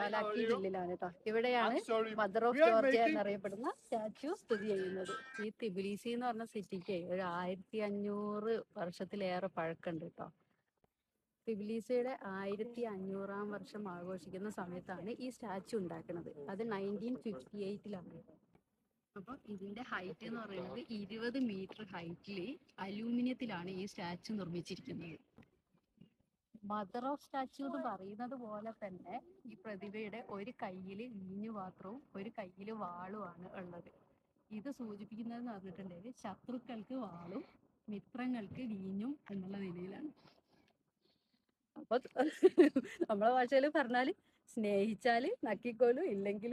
ലാലാക്കി ജില്ലയിലാണ് കേട്ടോ. ഇവിടെയാണ് മദർ ഓഫ് ജോർജിയ എന്നറിയപ്പെടുന്ന സ്റ്റാച്യു സ്ഥിതി ചെയ്യുന്നത്. ഈ തിബിലിസി എന്ന് പറഞ്ഞ സിറ്റിക്ക് ഒരു 1500 വർഷത്തിലേറെ പഴക്കമുണ്ട് കേട്ടോ. തിബിലിസിയുടെ 1500-ാം വർഷം ആഘോഷിക്കുന്ന സമയത്താണ് ഈ സ്റ്റാച്യു ഉണ്ടാക്കുന്നത്. അത് 1958-ലാണ്. അപ്പൊ ഇതിന്റെ ഹൈറ്റ് എന്ന് പറയുന്നത് 20 മീറ്റർ ഹൈറ്റിൽ അലൂമിനിയത്തിലാണ് ഈ സ്റ്റാച്യു നിർമ്മിച്ചിരിക്കുന്നത്. മദർ ഓഫ് സ്റ്റാച്യു എന്ന് പറയുന്നത് പോലെ തന്നെ ഈ പ്രതിഭയുടെ ഒരു കയ്യിൽ വീഞ്ഞു പാത്രവും ഒരു കയ്യിൽ വാളുമാണ് ഉള്ളത്. ഇത് സൂചിപ്പിക്കുന്നതെന്ന് പറഞ്ഞിട്ടുണ്ടെങ്കിൽ ശത്രുക്കൾക്ക് വാളും മിത്രങ്ങൾക്ക് വീഞ്ഞും എന്നുള്ള നിലയിലാണ്. അപ്പൊ നമ്മളെ ഭാഷയിൽ പറഞ്ഞാല് സ്നേഹിച്ചാല് നക്കിക്കോലും, ഇല്ലെങ്കിൽ